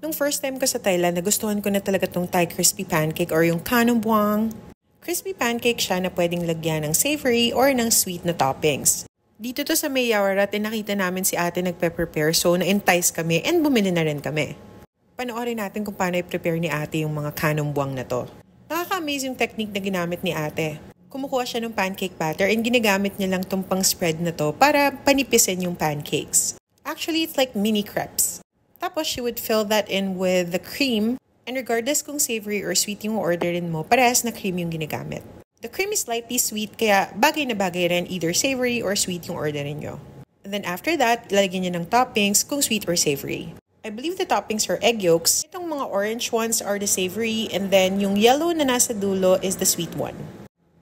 Nung first time ko sa Thailand, nagustuhan ko na talaga tong Thai crispy pancake or yung Kano Buang. Crispy pancake siya na pwedeng lagyan ng savory or ng sweet na toppings. Dito to sa May Yaowarat, nakita namin si ate nagpe-prepare so na-entice kami and bumili na rin kami. Panoorin natin kung paano i-prepare ni ate yung mga Kano Buang na to. Nakaka-amaze yung technique na ginamit ni ate. Kumukuha siya ng pancake batter and ginagamit niya lang tong pang-spread na to para panipisin yung pancakes. Actually, it's like mini crepes. Tapos, she would fill that in with the cream. And regardless kung savory or sweet yung orderin mo, parehas na cream yung ginagamit. The cream is slightly sweet, kaya bagay na bagay rin either savory or sweet yung orderin nyo. And then after that, lalagyan nyo ng toppings kung sweet or savory. I believe the toppings are egg yolks. Itong mga orange ones are the savory, and then yung yellow na nasa dulo is the sweet one.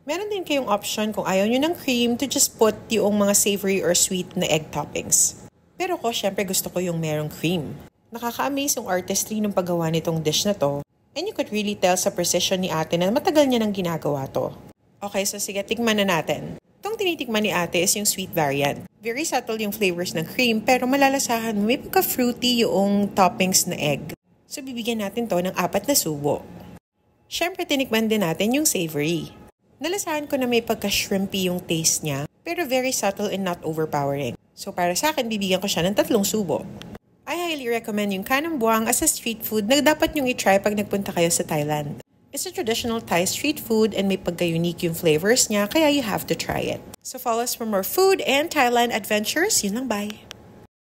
Meron din kayong option kung ayaw nyo ng cream to just put yung mga savory or sweet na egg toppings. Pero ko, syempre gusto ko yung merong cream. Nakaka-amaze yung artistry ng paggawa nitong dish na to. And you could really tell sa precision ni ate na matagal niya nang ginagawa to. Okay, so sige, tikman na natin. Itong tinitikman ni ate is yung sweet variant. Very subtle yung flavors ng cream pero malalasahan mo may pagka-fruity yung toppings na egg. So bibigyan natin to ng 4 na subo. Syempre tinikman din natin yung savory. Nalasahan ko na may pagka-shrimpy yung taste niya pero very subtle and not overpowering. So para sa akin, bibigyan ko siya ng 3 subo. I highly recommend yung Kano Buang as a street food na dapat nyong i-try pag nagpunta kayo sa Thailand. It's a traditional Thai street food and may pagka-unique yung flavors niya kaya you have to try it. So follow us for more food and Thailand adventures. Yun lang, bye!